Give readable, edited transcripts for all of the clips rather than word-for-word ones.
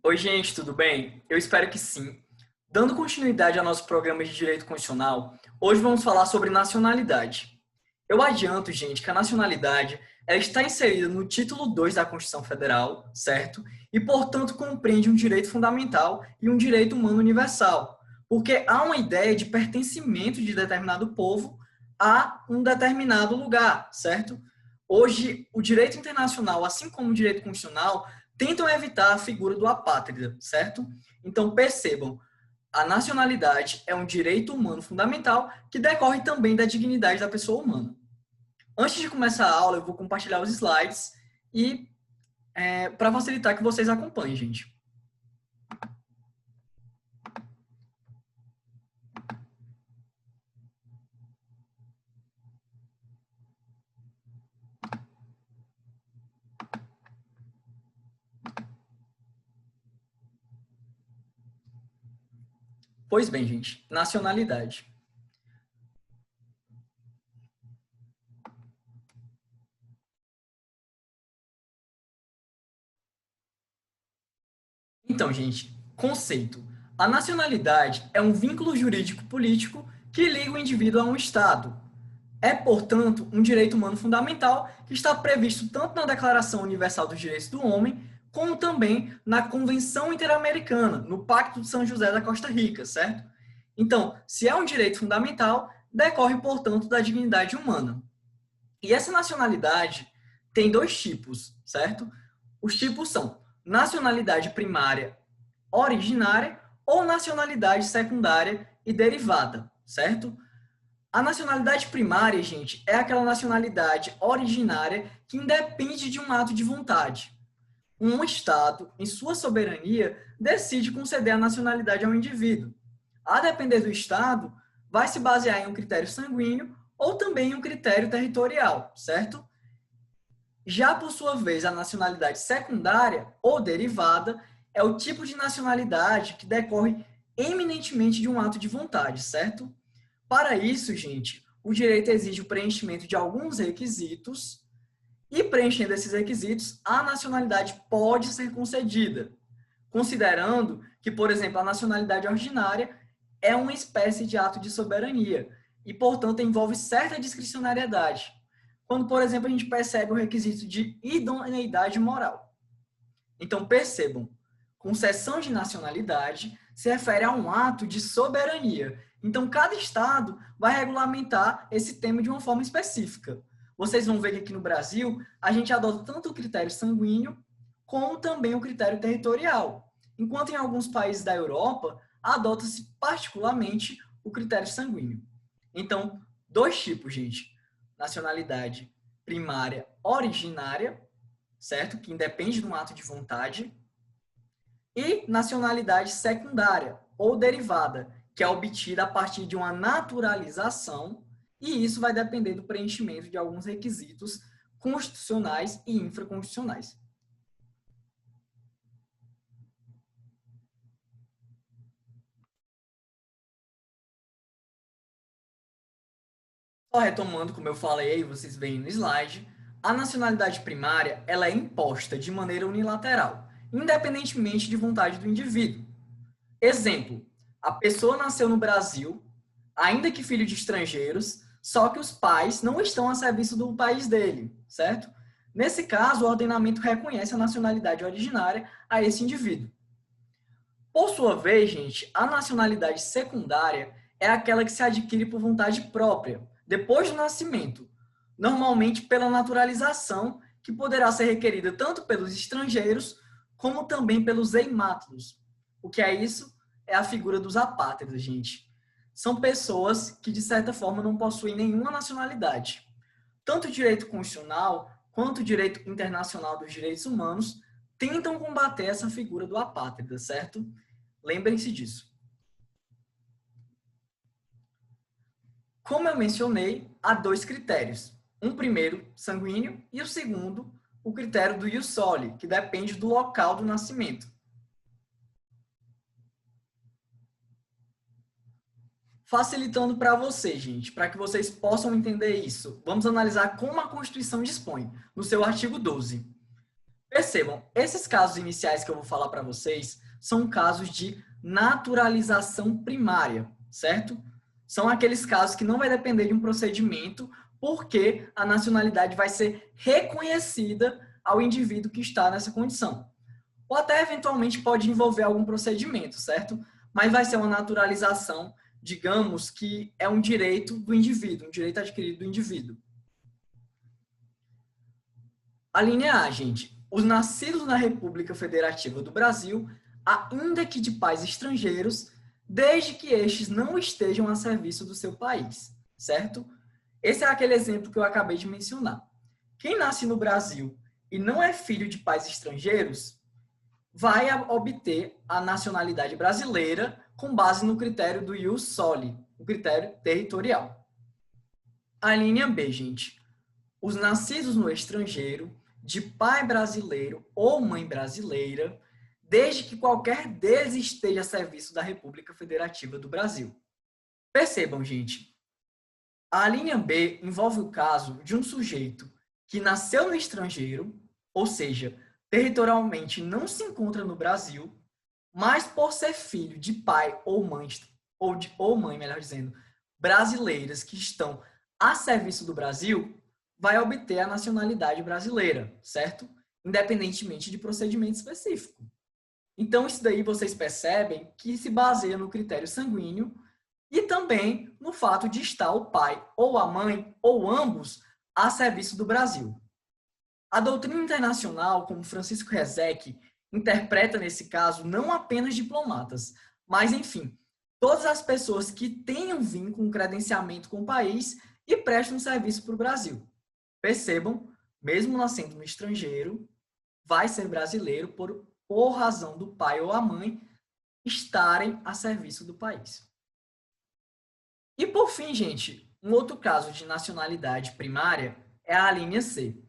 Oi, gente, tudo bem? Eu espero que sim. Dando continuidade ao nosso programa de Direito Constitucional, hoje vamos falar sobre nacionalidade. Eu adianto, gente, que a nacionalidade ela está inserida no título 2 da Constituição Federal, certo? E, portanto, compreende um direito fundamental e um direito humano universal, porque há uma ideia de pertencimento de determinado povo a um determinado lugar, certo? Hoje, o direito internacional, assim como o direito constitucional, tentam evitar a figura do apátrida, certo? Então, percebam, a nacionalidade é um direito humano fundamental que decorre também da dignidade da pessoa humana. Antes de começar a aula, eu vou compartilhar os slides e para facilitar que vocês acompanhem, gente. Pois bem, gente, nacionalidade. Então, gente, conceito. A nacionalidade é um vínculo jurídico-político que liga o indivíduo a um Estado. É, portanto, um direito humano fundamental que está previsto tanto na Declaração Universal dos Direitos do Homem, como também na Convenção Interamericana, no Pacto de São José da Costa Rica, certo? Então, se é um direito fundamental, decorre, portanto, da dignidade humana. E essa nacionalidade tem dois tipos, certo? Os tipos são nacionalidade primária originária ou nacionalidade secundária e derivada, certo? A nacionalidade primária, gente, é aquela nacionalidade originária que independe de um ato de vontade. Um Estado, em sua soberania, decide conceder a nacionalidade ao indivíduo. A depender do Estado, vai se basear em um critério sanguíneo ou também em um critério territorial, certo? Já, por sua vez, a nacionalidade secundária ou derivada é o tipo de nacionalidade que decorre eminentemente de um ato de vontade, certo? Para isso, gente, o direito exige o preenchimento de alguns requisitos e, preenchendo esses requisitos, a nacionalidade pode ser concedida, considerando que, por exemplo, a nacionalidade ordinária é uma espécie de ato de soberania e, portanto, envolve certa discricionariedade. Quando, por exemplo, a gente percebe o requisito de idoneidade moral. Então, percebam, concessão de nacionalidade se refere a um ato de soberania. Então, cada estado vai regulamentar esse tema de uma forma específica. Vocês vão ver que aqui no Brasil, a gente adota tanto o critério sanguíneo, como também o critério territorial. Enquanto em alguns países da Europa, adota-se particularmente o critério sanguíneo. Então, dois tipos, gente. Nacionalidade primária originária, certo? Que independe de um ato de vontade, e nacionalidade secundária ou derivada, que é obtida a partir de uma naturalização, e isso vai depender do preenchimento de alguns requisitos constitucionais e infraconstitucionais. Só retomando, como eu falei, vocês veem no slide, a nacionalidade primária ela é imposta de maneira unilateral, independentemente de vontade do indivíduo. Exemplo, a pessoa nasceu no Brasil, ainda que filho de estrangeiros, só que os pais não estão a serviço do país dele, certo? Nesse caso, o ordenamento reconhece a nacionalidade originária a esse indivíduo. Por sua vez, gente, a nacionalidade secundária é aquela que se adquire por vontade própria, depois do nascimento, normalmente pela naturalização, que poderá ser requerida tanto pelos estrangeiros como também pelos eimátulos. O que é isso? É a figura dos apátridas, gente. São pessoas que, de certa forma, não possuem nenhuma nacionalidade. Tanto o direito constitucional quanto o direito internacional dos direitos humanos tentam combater essa figura do apátrida, certo? Lembrem-se disso. Como eu mencionei, há dois critérios. Um primeiro, sanguíneo, e o segundo, o critério do ius soli, que depende do local do nascimento. Facilitando para vocês, gente, para que vocês possam entender isso, vamos analisar como a Constituição dispõe, no seu artigo 12. Percebam, esses casos iniciais que eu vou falar para vocês são casos de naturalização primária, certo? São aqueles casos que não vai depender de um procedimento, porque a nacionalidade vai ser reconhecida ao indivíduo que está nessa condição. Ou até, eventualmente, pode envolver algum procedimento, certo? Mas vai ser uma naturalização, digamos, que é um direito do indivíduo, um direito adquirido do indivíduo. A linha A, gente. Os nascidos na República Federativa do Brasil, ainda que de pais estrangeiros, desde que estes não estejam a serviço do seu país, certo? Esse é aquele exemplo que eu acabei de mencionar. Quem nasce no Brasil e não é filho de pais estrangeiros, vai obter a nacionalidade brasileira com base no critério do ius soli, o critério territorial. A linha B, gente. Os nascidos no estrangeiro, de pai brasileiro ou mãe brasileira, desde que qualquer deles esteja a serviço da República Federativa do Brasil. Percebam, gente, a linha B envolve o caso de um sujeito que nasceu no estrangeiro, ou seja, territorialmente não se encontra no Brasil, mas por ser filho de pai ou mãe, melhor dizendo, brasileiras que estão a serviço do Brasil, vai obter a nacionalidade brasileira, certo? Independentemente de procedimento específico. Então, isso daí vocês percebem que se baseia no critério sanguíneo e também no fato de estar o pai ou a mãe, ou ambos, a serviço do Brasil. A doutrina internacional, como Francisco Rezec, interpreta nesse caso não apenas diplomatas, mas, enfim, todas as pessoas que tenham vínculo, um credenciamento com o país e prestam serviço para o Brasil. Percebam, mesmo nascendo no estrangeiro, vai ser brasileiro por razão do pai ou a mãe estarem a serviço do país. E por fim, gente, um outro caso de nacionalidade primária é a linha C,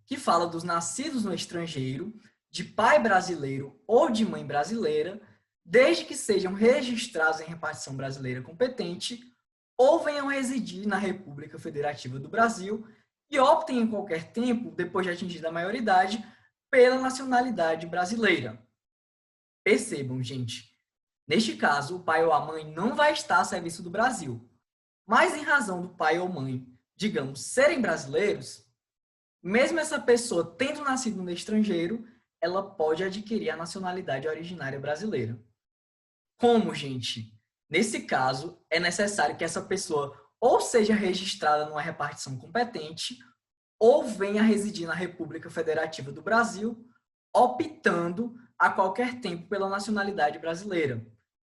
que fala dos nascidos no estrangeiro, de pai brasileiro ou de mãe brasileira, desde que sejam registrados em repartição brasileira competente ou venham residir na República Federativa do Brasil e optem em qualquer tempo, depois de atingida a maioridade, pela nacionalidade brasileira. Percebam, gente, neste caso, o pai ou a mãe não vai estar a serviço do Brasil, mas em razão do pai ou mãe, digamos, serem brasileiros, mesmo essa pessoa tendo nascido no estrangeiro, ela pode adquirir a nacionalidade originária brasileira. Como, gente? Nesse caso, é necessário que essa pessoa ou seja registrada numa repartição competente, ou venha residir na República Federativa do Brasil, optando a qualquer tempo pela nacionalidade brasileira,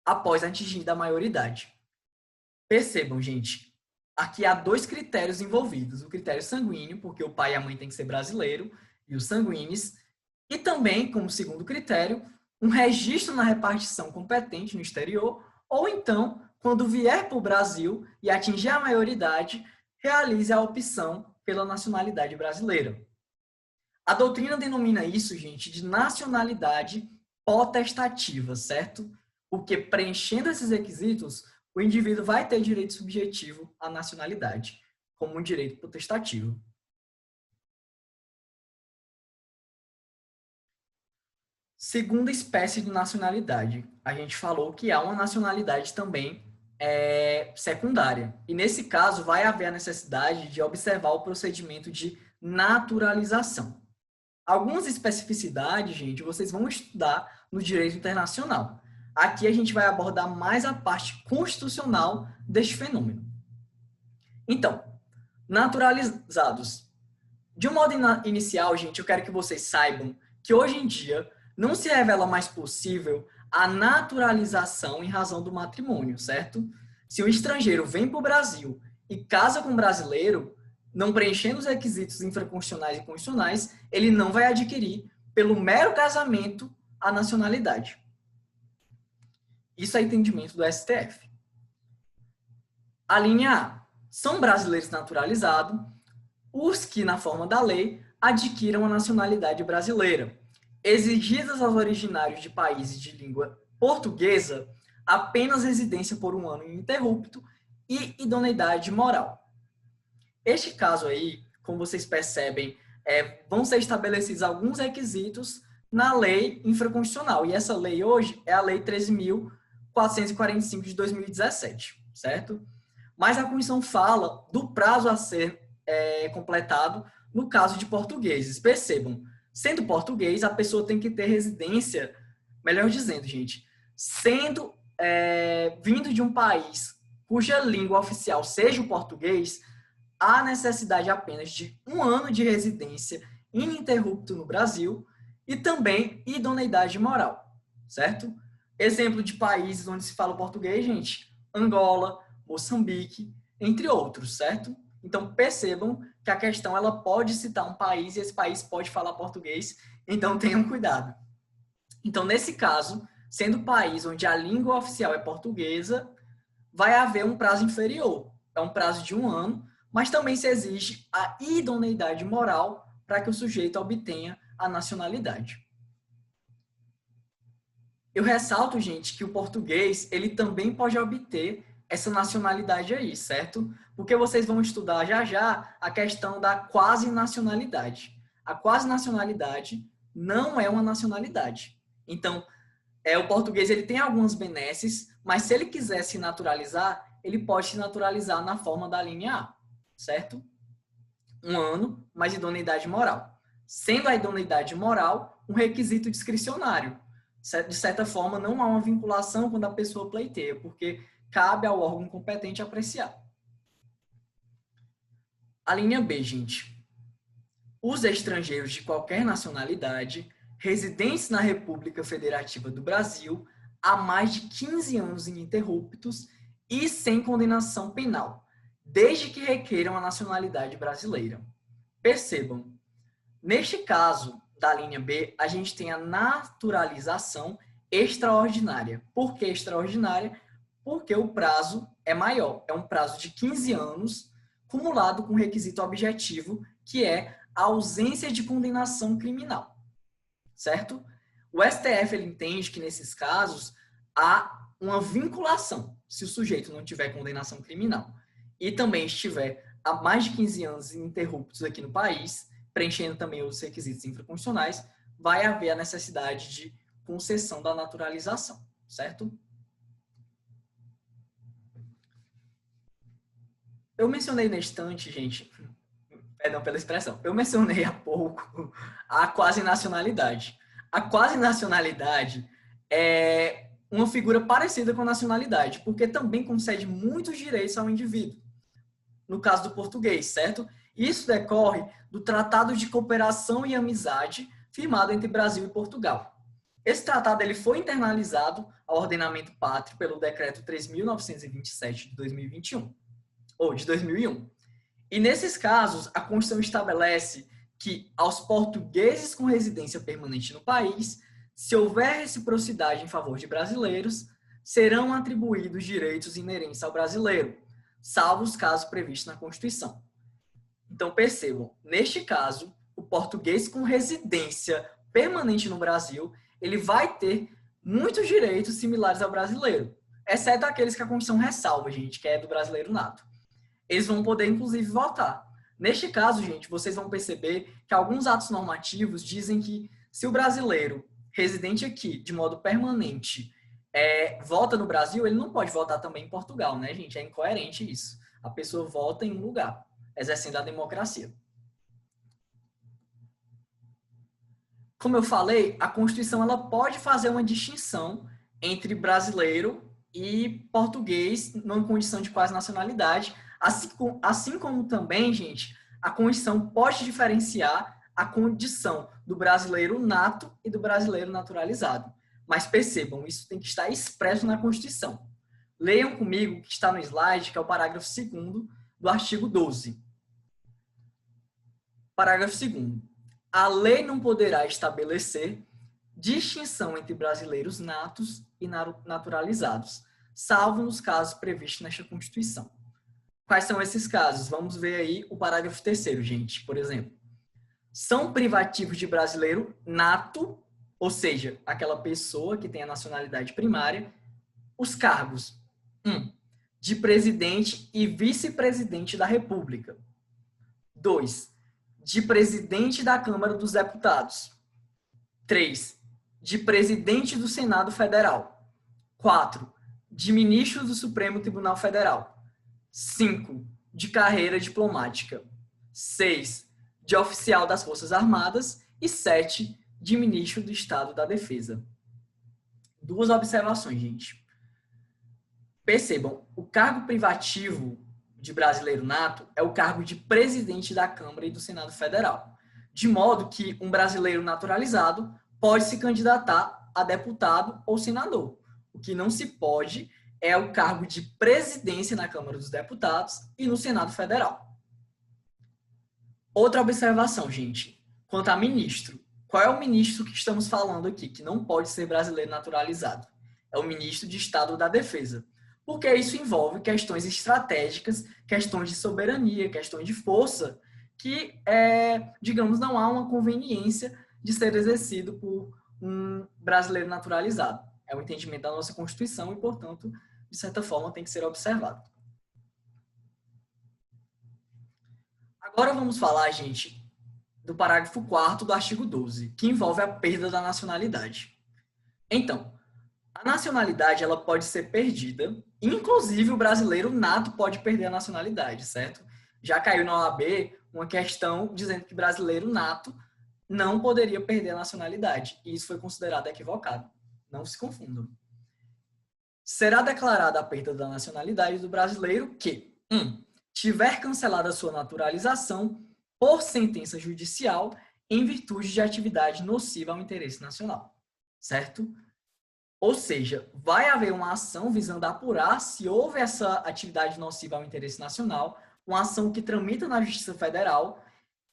após atingir a maioridade. Percebam, gente, aqui há dois critérios envolvidos, o critério sanguíneo, porque o pai e a mãe têm que ser brasileiro, e os sanguíneos, e também, como segundo critério, um registro na repartição competente no exterior, ou então, quando vier para o Brasil e atingir a maioridade, realize a opção pela nacionalidade brasileira. A doutrina denomina isso, gente, de nacionalidade potestativa, certo? Porque preenchendo esses requisitos, o indivíduo vai ter direito subjetivo à nacionalidade, como um direito potestativo. Segunda espécie de nacionalidade. A gente falou que há uma nacionalidade também secundária. E nesse caso, vai haver a necessidade de observar o procedimento de naturalização. Algumas especificidades, gente, vocês vão estudar no direito internacional. Aqui a gente vai abordar mais a parte constitucional deste fenômeno. Então, naturalizados. De um modo inicial, gente, eu quero que vocês saibam que hoje em dia não se revela mais possível a naturalização em razão do matrimônio, certo? Se um estrangeiro vem para o Brasil e casa com um brasileiro, não preenchendo os requisitos infraconstitucionais e constitucionais, ele não vai adquirir, pelo mero casamento, a nacionalidade. Isso é entendimento do STF. A linha A. São brasileiros naturalizados os que, na forma da lei, adquiram a nacionalidade brasileira, exigidas aos originários de países de língua portuguesa apenas residência por 1 ano ininterrupto e idoneidade moral. Este caso aí, como vocês percebem, vão ser estabelecidos alguns requisitos na lei infraconstitucional. E essa lei hoje é a Lei 13.445 de 2017, certo? Mas a Constituição fala do prazo a ser completado no caso de portugueses. Percebam, sendo português, a pessoa tem que ter residência, melhor dizendo, gente, sendo vindo de um país cuja língua oficial seja o português, há necessidade apenas de 1 ano de residência ininterrupto no Brasil e também idoneidade moral, certo? Exemplo de países onde se fala português, gente, Angola, Moçambique, entre outros, certo? Então, percebam que a questão ela pode citar um país e esse país pode falar português, então tenham cuidado. Então, nesse caso, sendo o país onde a língua oficial é portuguesa, vai haver um prazo inferior, é um prazo de 1 ano, mas também se exige a idoneidade moral para que o sujeito obtenha a nacionalidade. Eu ressalto, gente, que o português, ele também pode obter essa nacionalidade aí, certo? Porque vocês vão estudar já já a questão da quase nacionalidade. A quase nacionalidade não é uma nacionalidade. Então, o português ele tem algumas benesses, mas se ele quiser se naturalizar, ele pode se naturalizar na forma da linha A, certo? 1 ano, mais idoneidade moral. Sendo a idoneidade moral um requisito discricionário. De certa forma, não há uma vinculação quando a pessoa pleiteia, porque cabe ao órgão competente apreciar. A linha B, gente. Os estrangeiros de qualquer nacionalidade, residentes na República Federativa do Brasil, há mais de 15 anos ininterruptos e sem condenação penal, desde que requeiram a nacionalidade brasileira. Percebam, neste caso da linha B, a gente tem a naturalização extraordinária. Por que extraordinária? Porque o prazo é maior, é um prazo de 15 anos, cumulado com requisito objetivo, que é a ausência de condenação criminal, certo? O STF ele entende que, nesses casos, há uma vinculação, se o sujeito não tiver condenação criminal e também estiver há mais de 15 anos ininterruptos aqui no país, preenchendo também os requisitos infraconstitucionais, vai haver a necessidade de concessão da naturalização, certo? Eu mencionei na estante, gente, perdão pela expressão, eu mencionei há pouco a quase nacionalidade. A quase nacionalidade é uma figura parecida com a nacionalidade, porque também concede muitos direitos ao indivíduo. No caso do português, certo? Isso decorre do Tratado de Cooperação e Amizade firmado entre Brasil e Portugal. Esse tratado ele foi internalizado ao ordenamento pátrio pelo Decreto 3.927 de 2021, ou de 2001. E nesses casos, a Constituição estabelece que aos portugueses com residência permanente no país, se houver reciprocidade em favor de brasileiros, serão atribuídos direitos inerentes ao brasileiro, salvo os casos previstos na Constituição. Então, percebam, neste caso, o português com residência permanente no Brasil, ele vai ter muitos direitos similares ao brasileiro, exceto aqueles que a Constituição ressalva, gente, que é do brasileiro nato. Eles vão poder, inclusive, votar. Neste caso, gente, vocês vão perceber que alguns atos normativos dizem que se o brasileiro residente aqui, de modo permanente, vota no Brasil, ele não pode votar também em Portugal, né, gente? É incoerente isso. A pessoa vota em um lugar, exercendo a democracia. Como eu falei, a Constituição ela pode fazer uma distinção entre brasileiro e português numa condição de quase nacionalidade, assim como também, gente, a Constituição pode diferenciar a condição do brasileiro nato e do brasileiro naturalizado. Mas percebam, isso tem que estar expresso na Constituição. Leiam comigo o que está no slide, que é o parágrafo 2º do artigo 12. Parágrafo 2º. A lei não poderá estabelecer distinção entre brasileiros natos e naturalizados, salvo nos casos previstos nesta Constituição. Quais são esses casos? Vamos ver aí o parágrafo 3º, gente, por exemplo. São privativos de brasileiro nato, ou seja, aquela pessoa que tem a nacionalidade primária, os cargos 1. De presidente e vice-presidente da República. 2. de presidente da Câmara dos Deputados. 3. De presidente do Senado Federal. 4. De ministro do Supremo Tribunal Federal. 5. De carreira diplomática. 6. De oficial das Forças Armadas. E 7. De ministro do Estado da Defesa. Duas observações, gente. Percebam, o cargo privativo de brasileiro nato é o cargo de presidente da Câmara e do Senado Federal. De modo que um brasileiro naturalizado pode se candidatar a deputado ou senador. O que não se pode é o cargo de presidência na Câmara dos Deputados e no Senado Federal. Outra observação, gente, quanto a ministro. Qual é o ministro que estamos falando aqui, que não pode ser brasileiro naturalizado? É o ministro de Estado da Defesa, porque isso envolve questões estratégicas, questões de soberania, questões de força, que, digamos, não há uma conveniência de ser exercido por um brasileiro naturalizado. É o entendimento da nossa Constituição e, portanto, de certa forma, tem que ser observado. Agora vamos falar, gente, do parágrafo 4º do artigo 12, que envolve a perda da nacionalidade. Então, a nacionalidade ela pode ser perdida, inclusive o brasileiro nato pode perder a nacionalidade, certo? Já caiu na OAB uma questão dizendo que brasileiro nato não poderia perder a nacionalidade, e isso foi considerado equivocado. Não se confundam. Será declarada a perda da nacionalidade do brasileiro que 1. Tiver cancelada a sua naturalização por sentença judicial em virtude de atividade nociva ao interesse nacional, certo? Ou seja, vai haver uma ação visando apurar se houve essa atividade nociva ao interesse nacional, uma ação que tramita na Justiça Federal,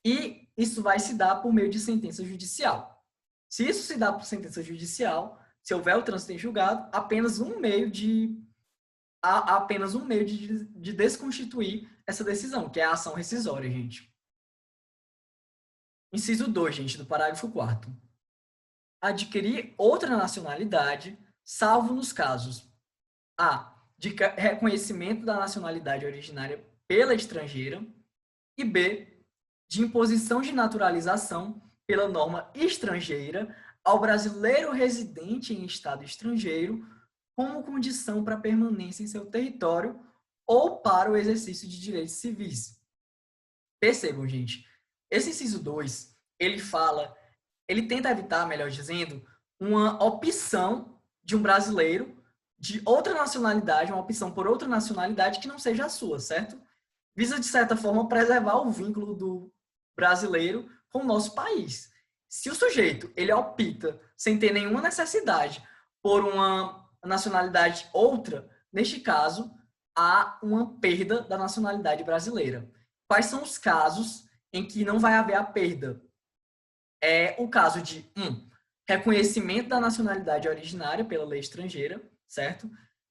e isso vai se dar por meio de sentença judicial. Se isso se dá por sentença judicial, se houver o trânsito em julgado, apenas um meio de desconstituir essa decisão, que é a ação rescisória, gente. Inciso 2, gente, do parágrafo 4º. Adquirir outra nacionalidade, salvo nos casos A. De reconhecimento da nacionalidade originária pela estrangeira e B. De imposição de naturalização pela norma estrangeira ao brasileiro residente em estado estrangeiro como condição para permanência em seu território ou para o exercício de direitos civis. Percebam, gente, esse inciso 2, ele tenta evitar, melhor dizendo, uma opção de um brasileiro de outra nacionalidade, uma opção por outra nacionalidade que não seja a sua, certo? Visa, de certa forma, preservar o vínculo do brasileiro com o nosso país. Se o sujeito, ele opta sem ter nenhuma necessidade por uma nacionalidade outra, neste caso, há uma perda da nacionalidade brasileira. Quais são os casos em que não vai haver a perda? É o caso de reconhecimento da nacionalidade originária pela lei estrangeira, certo?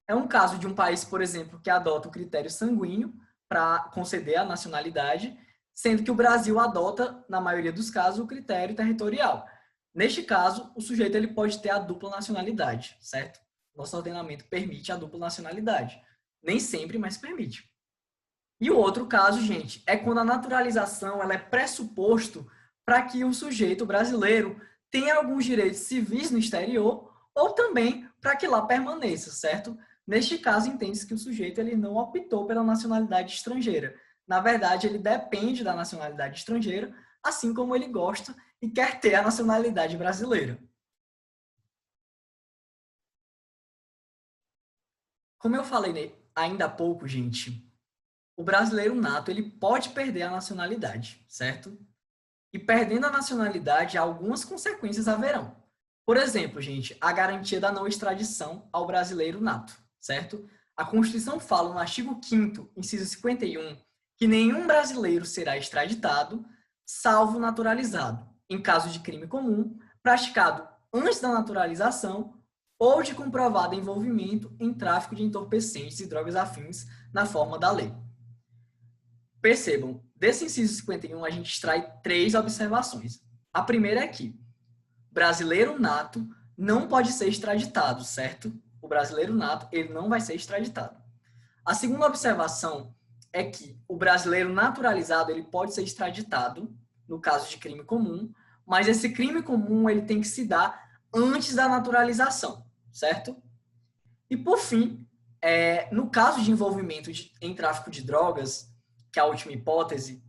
É um caso de um país, por exemplo, que adota o critério sanguíneo para conceder a nacionalidade, sendo que o Brasil adota, na maioria dos casos, o critério territorial. Neste caso, o sujeito ele pode ter a dupla nacionalidade, certo? Nosso ordenamento permite a dupla nacionalidade. Nem sempre, mas permite. E o outro caso, gente, é quando a naturalização ela é pressuposto para que o sujeito brasileiro tenha alguns direitos civis no exterior ou também para que lá permaneça, certo? Neste caso, entende-se que o sujeito ele não optou pela nacionalidade estrangeira. Na verdade, ele depende da nacionalidade estrangeira, assim como ele gosta e quer ter a nacionalidade brasileira. Como eu falei ainda há pouco, gente, o brasileiro nato ele pode perder a nacionalidade, certo? E perdendo a nacionalidade, algumas consequências haverão. Por exemplo, gente, a garantia da não extradição ao brasileiro nato, certo? A Constituição fala no artigo 5º, inciso 51, que nenhum brasileiro será extraditado, salvo naturalizado, em caso de crime comum, praticado antes da naturalização ou de comprovado envolvimento em tráfico de entorpecentes e drogas afins na forma da lei. Percebam, desse inciso 51 a gente extrai 3 observações. A primeira é que brasileiro nato não pode ser extraditado, certo? O brasileiro nato ele não vai ser extraditado. A segunda observação é que o brasileiro naturalizado ele pode ser extraditado no caso de crime comum, mas esse crime comum ele tem que se dar antes da naturalização, certo? E por fim, no caso de envolvimento em tráfico de drogas, que é a última hipótese,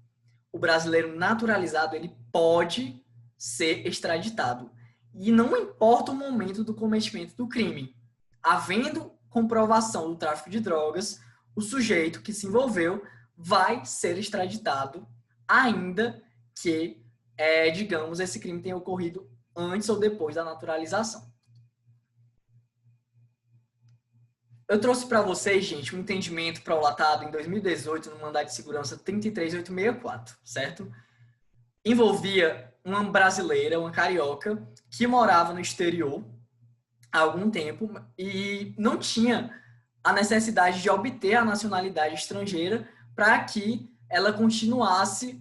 o brasileiro naturalizado ele pode ser extraditado. E não importa o momento do cometimento do crime. Havendo comprovação do tráfico de drogas, o sujeito que se envolveu vai ser extraditado, ainda que, digamos, esse crime tenha ocorrido antes ou depois da naturalização. Eu trouxe para vocês, gente, um entendimento prolatado em 2018 no Mandado de Segurança 33864, certo? Envolvia uma brasileira, uma carioca, que morava no exterior há algum tempo e não tinha a necessidade de obter a nacionalidade estrangeira para que ela continuasse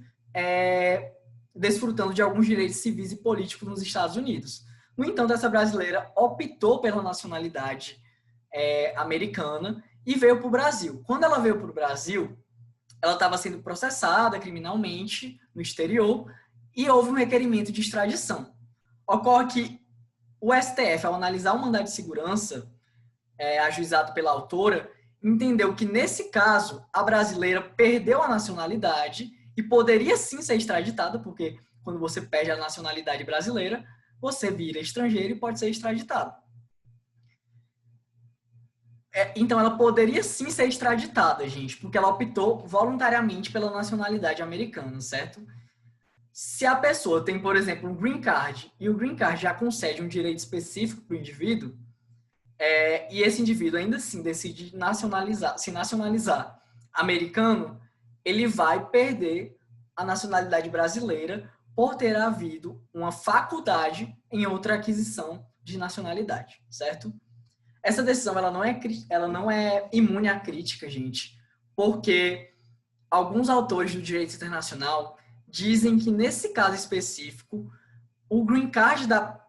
desfrutando de alguns direitos civis e políticos nos Estados Unidos. No entanto, essa brasileira optou pela nacionalidade americana e veio para o Brasil. Quando ela veio para o Brasil, ela estava sendo processada criminalmente no exterior e houve um requerimento de extradição. Ocorre que o STF, ao analisar o mandado de segurança ajuizado pela autora, entendeu que, nesse caso, a brasileira perdeu a nacionalidade e poderia sim ser extraditada, porque quando você perde a nacionalidade brasileira, você vira estrangeiro e pode ser extraditado. Então, ela poderia sim ser extraditada, gente, porque ela optou voluntariamente pela nacionalidade americana, certo? Se a pessoa tem, por exemplo, um green card, e o green card já concede um direito específico para o indivíduo, e esse indivíduo ainda assim decide se nacionalizar americano, ele vai perder a nacionalidade brasileira por ter havido uma faculdade em outra aquisição de nacionalidade, certo? Essa decisão ela não é imune à crítica, gente, porque alguns autores do direito internacional dizem que, nesse caso específico, o green card da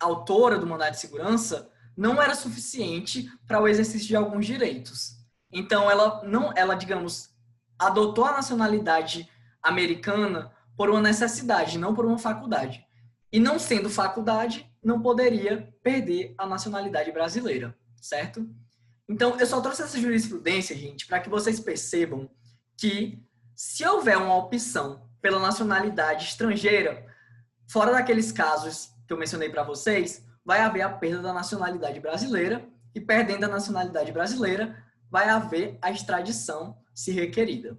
autora do mandado de segurança não era suficiente para o exercício de alguns direitos. Então, ela, digamos, adotou a nacionalidade americana por uma necessidade, não por uma faculdade. E não sendo faculdade, não poderia perder a nacionalidade brasileira, certo? Então, eu só trouxe essa jurisprudência, gente, para que vocês percebam que, se houver uma opção pela nacionalidade estrangeira, fora daqueles casos que eu mencionei para vocês, vai haver a perda da nacionalidade brasileira, e perdendo a nacionalidade brasileira, vai haver a extradição se requerida.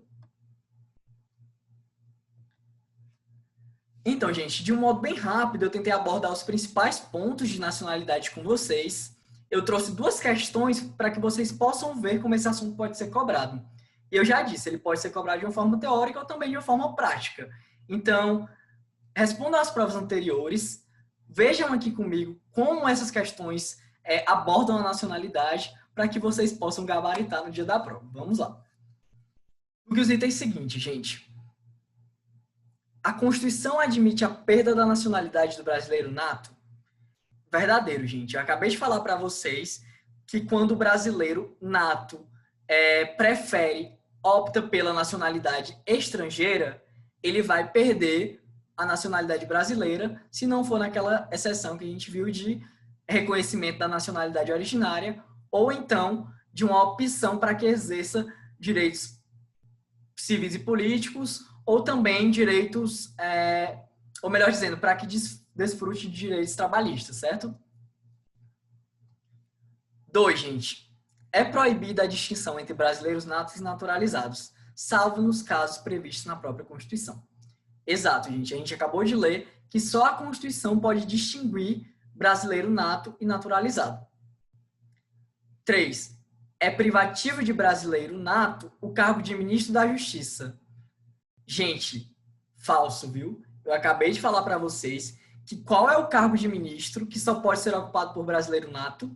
Então, gente, de um modo bem rápido, eu tentei abordar os principais pontos de nacionalidade com vocês. Eu trouxe duas questões para que vocês possam ver como esse assunto pode ser cobrado. E eu já disse, ele pode ser cobrado de uma forma teórica ou também de uma forma prática. Então, respondam às provas anteriores, vejam aqui comigo como essas questões abordam a nacionalidade para que vocês possam gabaritar no dia da prova. Vamos lá. Os itens seguintes, gente. A Constituição admite a perda da nacionalidade do brasileiro nato? Verdadeiro, gente. Eu acabei de falar para vocês que, quando o brasileiro nato opta pela nacionalidade estrangeira, ele vai perder a nacionalidade brasileira, se não for naquela exceção que a gente viu de reconhecimento da nacionalidade originária, ou então de uma opção para que exerça direitos civis e políticos, ou também direitos, ou melhor dizendo, para que desfrute de direitos trabalhistas, certo? 2, gente. É proibida a distinção entre brasileiros natos e naturalizados, salvo nos casos previstos na própria Constituição. Exato, gente. A gente acabou de ler que só a Constituição pode distinguir brasileiro nato e naturalizado. 3. É privativo de brasileiro nato o cargo de ministro da Justiça. Gente, falso, viu? Eu acabei de falar para vocês que qual é o cargo de ministro que só pode ser ocupado por brasileiro nato?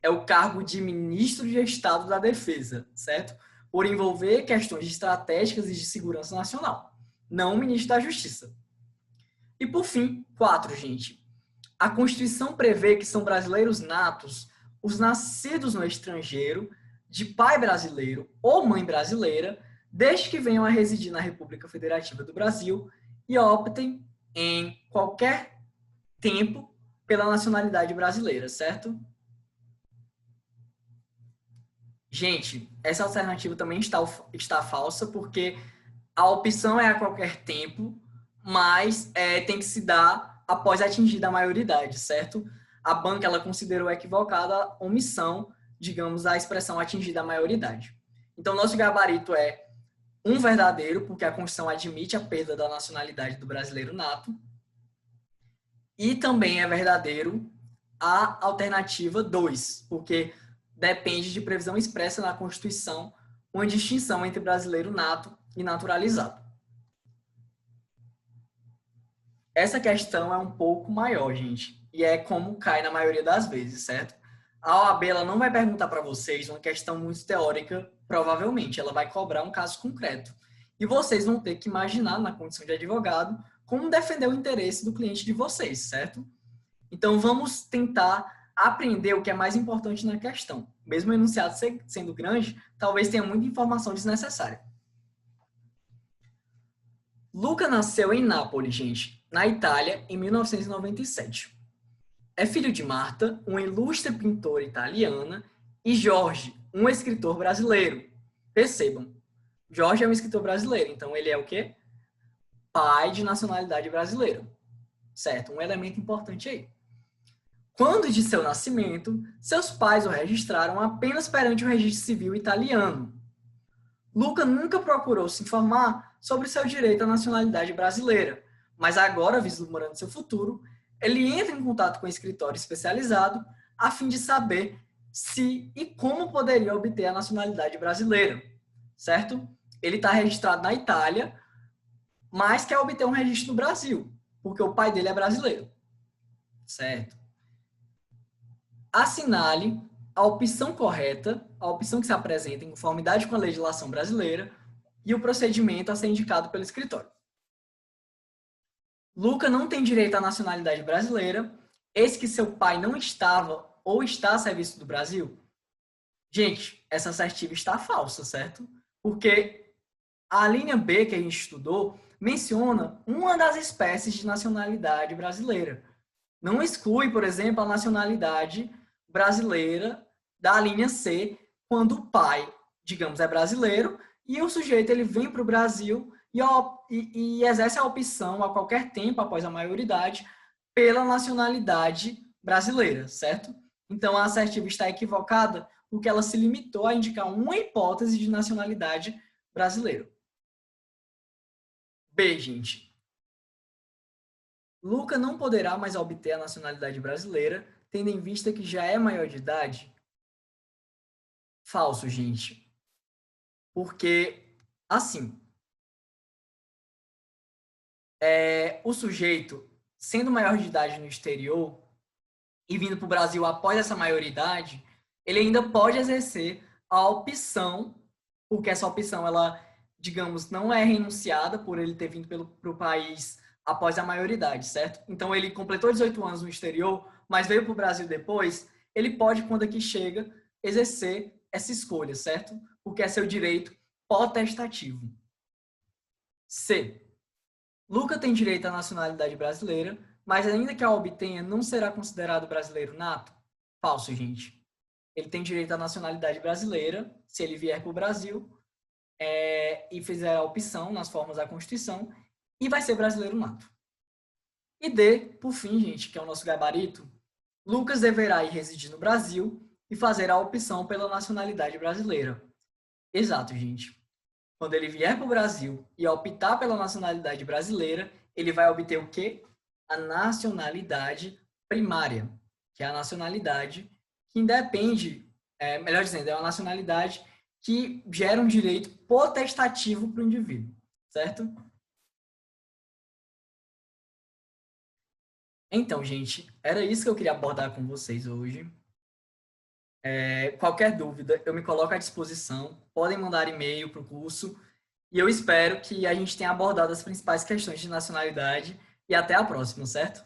É o cargo de ministro de Estado da Defesa, certo? Por envolver questões estratégicas e de segurança nacional, não o ministro da Justiça. E por fim, 4, gente. A Constituição prevê que são brasileiros natos os nascidos no estrangeiro, de pai brasileiro ou mãe brasileira, desde que venham a residir na República Federativa do Brasil e optem em qualquer tempo pela nacionalidade brasileira, certo? Gente, essa alternativa também está falsa, porque a opção é a qualquer tempo, mas tem que se dar após atingida a maioridade, certo? A banca ela considerou equivocada a omissão, digamos, a expressão atingida a maioridade. Então, nosso gabarito é um verdadeiro, porque a Constituição admite a perda da nacionalidade do brasileiro nato, e também é verdadeiro a alternativa 2, porque depende de previsão expressa na Constituição uma distinção entre brasileiro nato e naturalizado. Essa questão é um pouco maior, gente, e é como cai na maioria das vezes, certo? A OAB ela não vai perguntar para vocês uma questão muito teórica, provavelmente, ela vai cobrar um caso concreto. E vocês vão ter que imaginar, na condição de advogado, como defender o interesse do cliente de vocês, certo? Então, vamos tentar aprender o que é mais importante na questão. Mesmo o enunciado sendo grande, talvez tenha muita informação desnecessária. Luca nasceu em Nápoles, gente, na Itália, em 1997. É filho de Marta, uma ilustre pintora italiana, e Jorge, um escritor brasileiro. Percebam, Jorge é um escritor brasileiro, então ele é o quê? Pai de nacionalidade brasileira. Certo? Um elemento importante aí. Quando de seu nascimento, seus pais o registraram apenas perante o registro civil italiano. Luca nunca procurou se informar sobre seu direito à nacionalidade brasileira, mas agora, vislumbrando seu futuro, ele entra em contato com um escritório especializado a fim de saber se e como poderia obter a nacionalidade brasileira, certo? Ele está registrado na Itália, mas quer obter um registro no Brasil, porque o pai dele é brasileiro, certo? Assinale a opção correta, a opção que se apresenta em conformidade com a legislação brasileira e o procedimento a ser indicado pelo escritório. Luca não tem direito à nacionalidade brasileira, eis que seu pai não estava ou está a serviço do Brasil. Gente, essa assertiva está falsa, certo? Porque a linha B que a gente estudou menciona uma das espécies de nacionalidade brasileira. Não exclui, por exemplo, a nacionalidade brasileira da linha C, quando o pai, digamos, é brasileiro e o sujeito ele vem para o Brasil e exerce a opção a qualquer tempo, após a maioridade, pela nacionalidade brasileira, certo? Então, a assertiva está equivocada porque ela se limitou a indicar uma hipótese de nacionalidade brasileira. B, gente. Luca não poderá mais obter a nacionalidade brasileira, tendo em vista que já é maior de idade? Falso, gente. Porque, assim, o sujeito, sendo maior de idade no exterior e vindo para o Brasil após essa maioridade, ele ainda pode exercer a opção, porque essa opção, ela, digamos, não é renunciada por ele ter vindo para o país após a maioridade, certo? Então, ele completou 18 anos no exterior, mas veio para o Brasil depois, ele pode, quando aqui chega, exercer essa escolha, certo? Porque é seu direito potestativo. C. Luca tem direito à nacionalidade brasileira, mas ainda que a obtenha, não será considerado brasileiro nato? Falso, gente. Ele tem direito à nacionalidade brasileira, se ele vier para o Brasil e fizer a opção nas formas da Constituição, e vai ser brasileiro nato. E D, por fim, gente, que é o nosso gabarito, Lucas deverá ir residir no Brasil e fazer a opção pela nacionalidade brasileira. Exato, gente. Quando ele vier para o Brasil e optar pela nacionalidade brasileira, ele vai obter o quê? A nacionalidade primária, que é a nacionalidade que independe, melhor dizendo, é uma nacionalidade que gera um direito potestativo para o indivíduo, certo? Então, gente, era isso que eu queria abordar com vocês hoje. Qualquer dúvida, eu me coloco à disposição. Podem mandar e-mail para o curso. E eu espero que a gente tenha abordado as principais questões de nacionalidade. E até a próxima, certo?